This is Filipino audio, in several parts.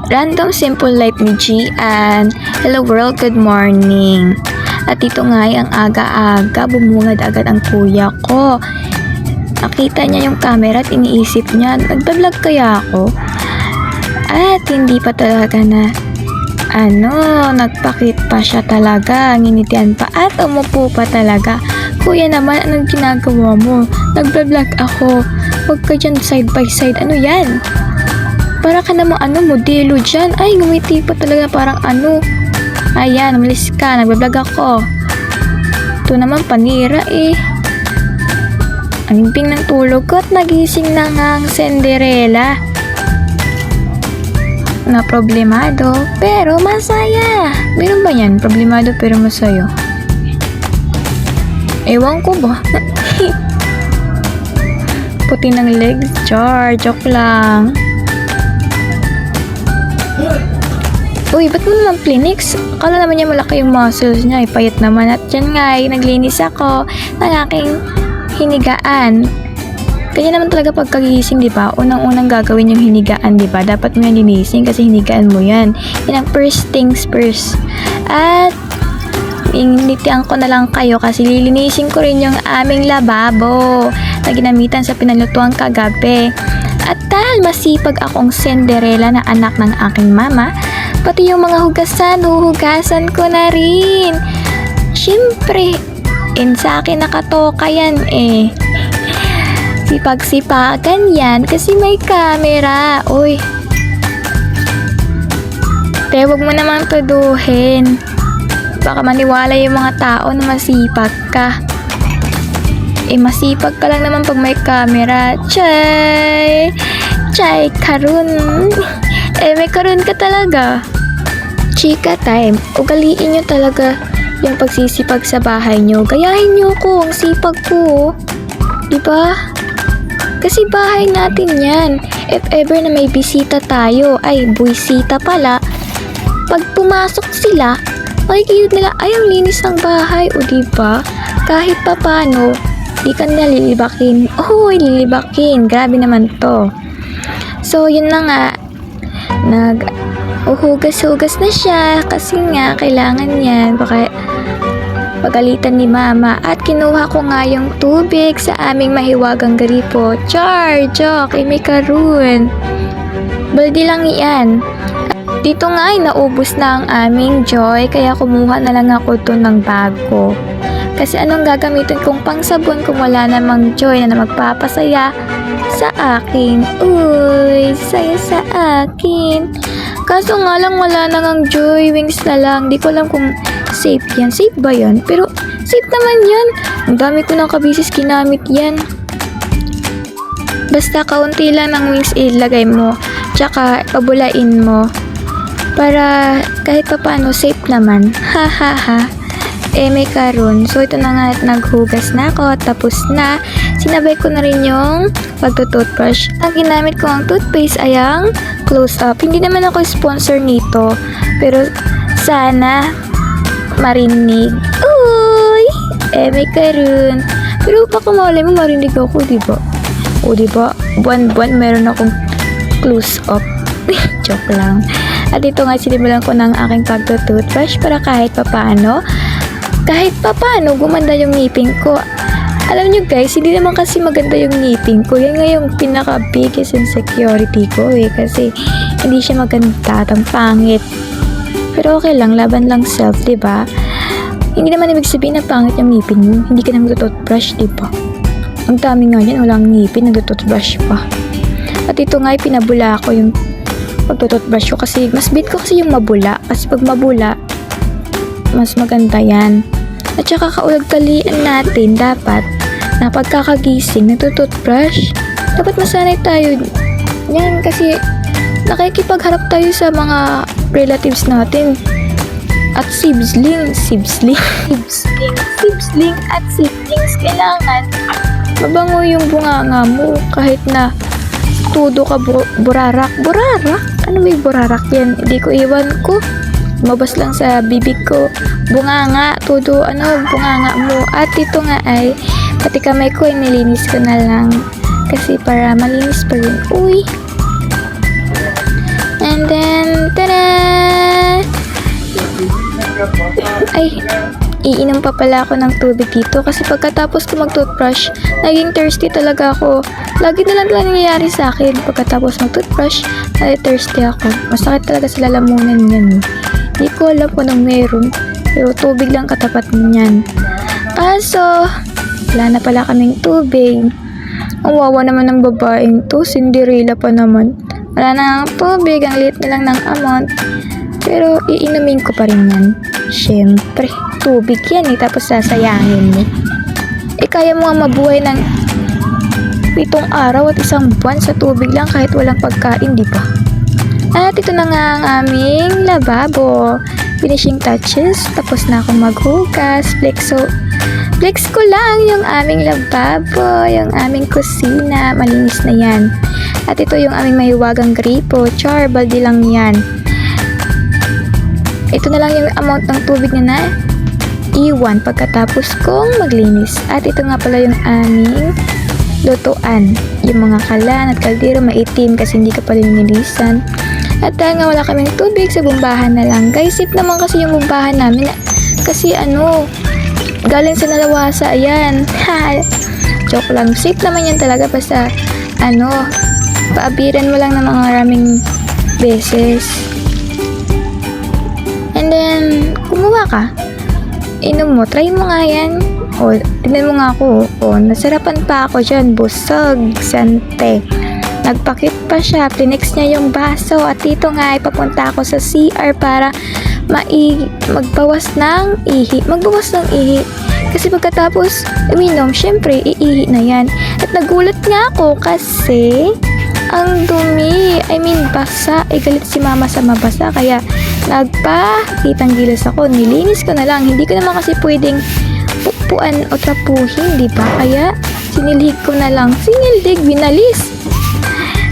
Random Simple Life ni G and hello world, good morning. At ito nga ang aga-aga, bumungad agad ang kuya ko. Nakita niya yung camera at iniisip niya, nagbablog kaya ako? At hindi pa talaga na nagpakit pa siya talaga, nginitian pa at umupo pa talaga. Kuya naman, anong ginagawa mo? Nagbablog ako. Huwag ka dyan side by side. Ano yan? Para ka namang modelo dyan. Ay, ngumiti pa talaga parang Ayan, umalis ka. Nagbablog ako. Ito naman panira eh. Ang imping ng tulog ko at nagising na nga ang Cinderella. Na problemado pero masaya. Meron ba yan? Problemado pero masaya? Ewan ko ba? Puti ng legs. Joke lang. Uy, ba't mo naman plinix? Akala naman niya malaki yung muscles niya. Payat naman. At yan nga, naglinis ako ng aking hinigaan. Kaya naman talaga pagkagising, di ba? Unang-unang gagawin yung hinigaan, di ba? Dapat mo yan linisin kasi hinigaan mo yan. Yan ang first things first. At initian ko na lang kayo kasi lilinisin ko rin yung aming lababo na ginamitan sa pinalutuan kagabi. At dahil masipag akong Cinderella na anak ng aking mama, pati yung mga hugasan, huhugasan ko na rin. Siyempre, sa akin nakatoka yan eh. Sipag-sipagan yan kasi may camera. Uy. Te, wag mo naman tuduhin. Baka maniwala yung mga tao na masipag ka. Masipag ka lang naman pag may camera. Chay karun. May karun ka talaga. Chika time, ugaliin nyo talaga yung pagsisipag sa bahay nyo. Gayahin nyo ko, ang sipag ko. Diba? Kasi bahay natin yan. If ever na may bisita tayo, buwisita pala. Pag pumasok sila, makikita nila, ang linis ng bahay. O diba? Kahit papano, di ka nila lilibakin. Lilibakin. Grabe naman to. So, yun na nga. Uhugas-hugas na siya. Kasi nga, kailangan yan. Baka pagalitan ni mama. At kinuha ko nga yung tubig sa aming mahiwagang gripo. Joke. May karun. Baldi lang yan. Dito nga naubos na ang aming joy. Kaya kumuha na lang ako to ng bago. Kasi anong gagamitin kong pangsabon kung wala namang joy na magpapasaya sa akin. Uy, saya sa akin. Kaso nga lang wala nang joy, wings na lang. Di ko alam kung safe yan. Safe ba yan? Pero safe naman yan. Ang dami ko ng kabisis ginamit yan. Basta kaunti lang ng wings ilagay mo. Tsaka pabulain mo. Para kahit pa paano safe naman. Ha. May karun. So, ito na nga at naghugas na ako. Tapos na. Sinabay ko na rin yung pagtutoothbrush. Ang ginamit ko ang toothpaste ay ang Close Up. Hindi naman ako sponsor nito. Pero, sana marinig. Uy! May karun. Pero, baka malay mo marinig ako, diba? O, diba? Buwan-buwan meron akong Close Up. Joke lang. At ito nga, sinimulan ko ng aking pagtutoothbrush para kahit papano gumanda yung ngipin ko. Alam nyo guys, hindi naman kasi maganda yung ngipin ko. Yan nga yung pinaka-biggest insecurity ko kasi hindi siya maganda, ang pangit. Pero okay lang, laban lang self, diba? Hindi naman ibig sabihin na pangit yung ngipin mo. Hindi ka na mag-toothbrush, diba? Ang dami nga yan, walang ngipin, nag-toothbrush pa. At ito nga, pinabula ko yung pag-toothbrush ko kasi mas bit ko kasi yung mabula. Kasi pag mabula, mas maganda yan. At saka kaulag-talian natin dapat na pagkakagising nagtutoothbrush. Dapat masanay tayo yan kasi nakikipagharap tayo sa mga relatives natin. At siblings at siblings kailangan mabango yung bunganga mo kahit na tudo ka burarak. Ano may burarak yan? Hindi ko iwan ko. Mabas lang sa bibig ko. Bunganga, tudo, bunganga mo. At ito nga ay, pati kamay ko ay nilinis ko na lang. Kasi para malinis pa rin. Uy! And then, Ay, iinom pa pala ako ng tubig dito kasi pagkatapos ko mag-toothbrush, naging thirsty talaga ako. Lagi na lang nangyayari sa akin. Pagkatapos mag-toothbrush, thirsty ako. Masakit talaga sa lalamunan yan. Hindi ko alam kung anong meron, pero tubig lang katapat niyan. Kaso, wala na pala kaming tubig. Ang wawa naman ng babaeng to, Cinderella pa naman. Wala na ang tubig, ang liit na lang ng amount. Pero iinumin ko pa rin yan. Siyempre, tubig yan tapos sasayangin mo. Kaya mo nga mabuhay ng 7 araw at 1 buwan sa tubig lang kahit walang pagkain, di ba? At ito na nga ang aming lababo. Finishing touches, tapos na akong maghugas. Flex ko lang yung aming lababo, yung aming kusina. Malinis na yan. At ito yung aming mahiwagang gripo. Char, balde lang yan. Ito na lang yung amount ng tubig na iwan pagkatapos kong maglinis. At ito nga pala yung aming lutuan. Yung mga kalan at kaldero maitim kasi hindi ka pa linilisan. At dahil nga wala kaming tubig, sa bumbahan na lang. Guys, sip naman kasi yung bumbahan namin. Kasi galing sa nalawasa. Ayan. Joke lang. Safe naman yan talaga. Basta, paabiran mo lang ng mga maraming beses. And then, kumuha ka. Inom mo. Try mo nga yan. O, tignan mo nga ako. O, nasarapan pa ako dyan. Busog. Sante. Nagpakit pa siya. Plinex niya yung baso. At dito nga, ipapunta ako sa CR para magbawas ng ihi. Kasi pagkatapos uminom, syempre, iihi na yan. At nagulat nga ako kasi ang dumi. Basa. Galit si mama sa mabasa. Kaya, nagpakitang gilas ako. Nilinis ko na lang. Hindi ko naman kasi pwedeng pupuan o trapuhin, di ba? Kaya, sinilhig ko na lang. Binalis.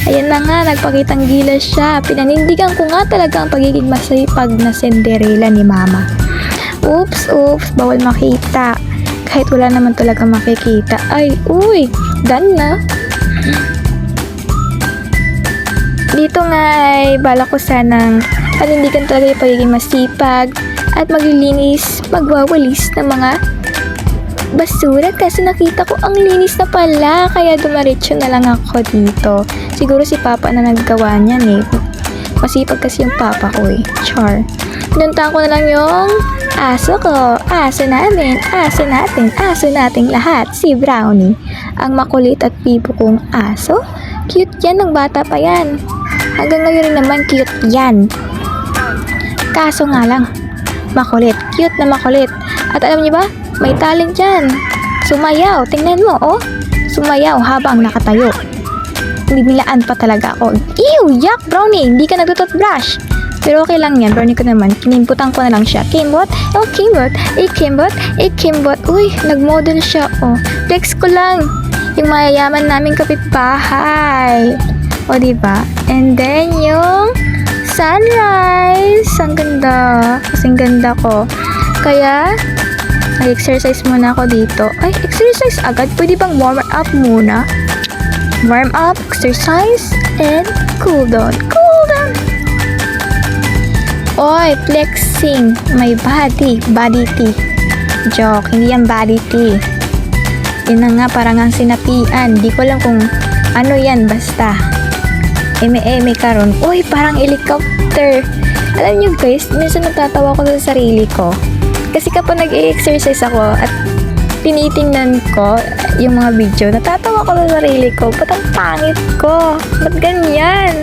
Ayan na nga, nagpakitang gilas siya. Pinanindigan ko nga talaga ang pagiging masipag na Cinderella ni mama. Oops, bawal makita. Kahit wala naman talaga makikita. Done na. Dito nga ay bala ko sanang panindigan talaga yung pagiging masipag at maglilinis, magwawalis ng mga basura kasi nakita ko ang linis na pala kaya dumaretso na lang ako dito. Siguro si papa na naggawa niyan Masipag kasi yung papa ko Char. Pinuntahan ko na lang yung aso ko. Aso namin. Aso natin. Aso nating lahat. Si Brownie. Ang makulit at pipo kong aso. Cute yan ng bata pa yan. Hanggang ngayon rin naman cute yan. Kaso nga lang, makulit. Cute na makulit. At alam niyo ba? May talent yan. Sumayaw. Tingnan mo, Sumayaw habang nakatayo. Binilaan pa talaga ako. Ew! Yuck, Brownie! Hindi ka nagtututbrush. Pero okay lang yan. Brownie ko naman. Kinimputan ko na lang siya. Kimbot? Kimbot? Uy, nagmodel siya, Flex ko lang. Yung mayayaman naming kapitbahay. Diba? And then, yung sunrise. Ang ganda. Kasing ganda ko. Kaya, exercise muna ako dito. Exercise agad? Pwede bang warm up muna? Warm up, exercise, and cool down. Flexing. My body tea. Joke, hindi yan body tea. Yun na nga, parang ang sinapian. Di ko alam kung ano yan, basta. Eme karon. Parang helicopter. Alam nyo guys, minsan natatawa ko sa sarili ko. Kasi kapag nag-exercise ako at tinitingnan ko yung mga video, natatawa ko sa sarili ko. Ba't ang pangit ko? Ba't ganyan?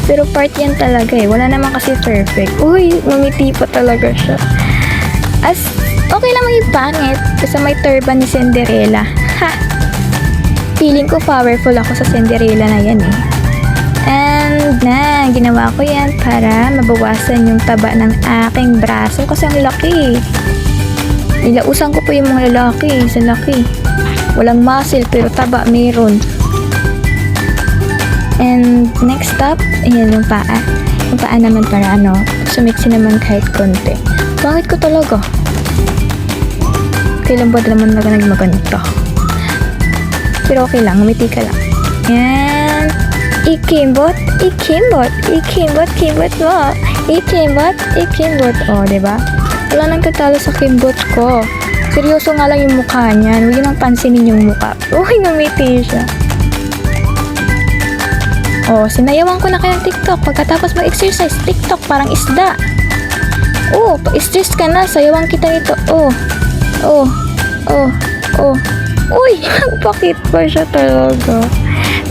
Pero part yan talaga Wala naman kasi perfect. Ngumiti pa talaga siya. Okay lang maging pangit. Kasi may turban ni Cinderella. Feeling ko powerful ako sa Cinderella na yan And ginawa ko yan para mabawasan yung taba ng aking braso. Kasi ang laki Nilausan ko po yung mga lalaki sa laki. Walang muscle pero taba meron. And next up, ayan yung paa. Yung paa naman para sumiksi naman kahit konti. Bakit ko talaga? Kailan ba naman maganda? Pero okay lang, umiti ka lang. Yan. Ikimbot mo. Ikimbot. Diba? Wala nang tatalo sa kimbot ko. Seryoso nga lang yung mukha niyan. Huwag nang pansinin yung mukha. Uy, ngumiti siya. Oh, sinayawan ko na kayo ng TikTok. Pagkatapos mag-exercise, TikTok parang isda. Oh, pa-stress ka na. Sayawan kita nito. Oh. Uy, bakit pa siya talaga?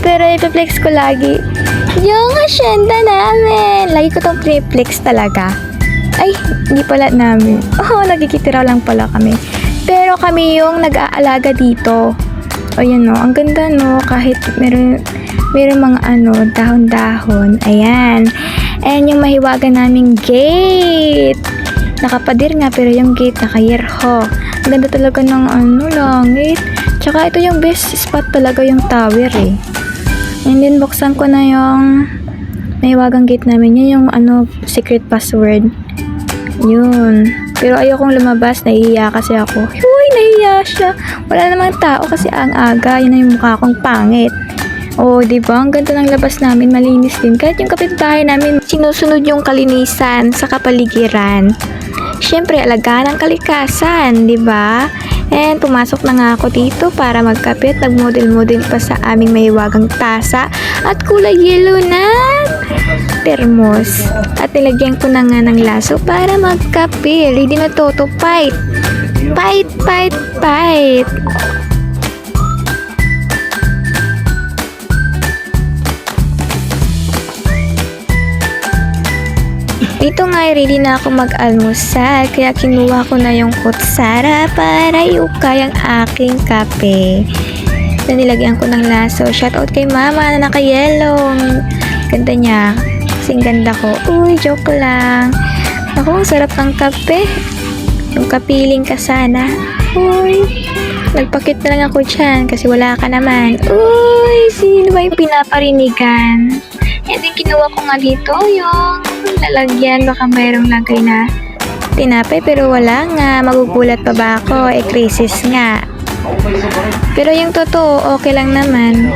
Pero ipiplex ko lagi. Yung asyenda namin. Lagi ko tong pre-flex talaga. Ay, hindi pala namin. Oh, nagkikitira lang pala kami. Pero kami yung nag-aalaga dito. O yan no, ang ganda no. Kahit meron mga dahon-dahon. Ayan. Ayan yung mahiwagan naming gate. Nakapadir nga pero yung gate naka-yerho. Ang ganda talaga ng langit. Tsaka ito yung best spot talaga yung tower eh. And then buksan ko na yung mahiwagang gate namin. Yun yung secret password. Yun. Pero ayokong lumabas. Nahihiya kasi ako. Huy, nahihiya siya. Wala namang tao kasi ang aga. Yun na yung mukha kong pangit. Oh, diba? Ang ganda ng labas namin. Malinis din. Kahit yung kapitbahay namin, sinusunod yung kalinisan sa kapaligiran. Siyempre, alagaan ang kalikasan, diba? And pumasok na nga ako dito para magkape at nagmodel-model pa sa aming mahiwagang tasa at kulay yellow na termos. At nilagyan ko na nga ng laso para magkape. Ready na to fight. Fight. Dito nga ready na ako mag-almusal kaya kinuha ko na yung kutsara para iukay ang aking kape. Na nilagyan ko ng laso. Shoutout kay mama na naka-yellow. Ganda niya. Kasing ganda ko. Uy, joke lang. Ako, ang sarap ng kape. Yung kapiling ka sana. Uy, nagpakit na lang ako dyan kasi wala ka naman. Uy, sino ba yung pinaparinigan? And then, kinuha ko nga dito yung lalagyan. Baka mayroong lagay na tinapay pero wala nga. Magugulat pa ba ako? Crisis nga. Pero yung totoo, okay lang naman.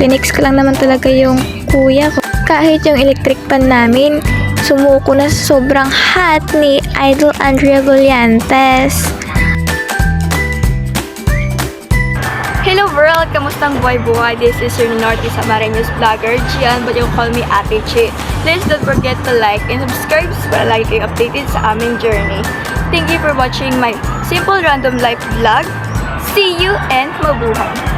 Tinix ko lang naman talaga yung kuya ko. Kahit yung electric pan namin, sumuko na sa sobrang hot ni Idol Andrea Bolyantes. Hello world! Kamustang buhay-buhay? This is your Norte Samareños vlogger, Gian, but you call me Ate Chi. Please don't forget to like and subscribe para lagi kayong updated sa aming journey. Thank you for watching my simple random life vlog. See you and mabuhay!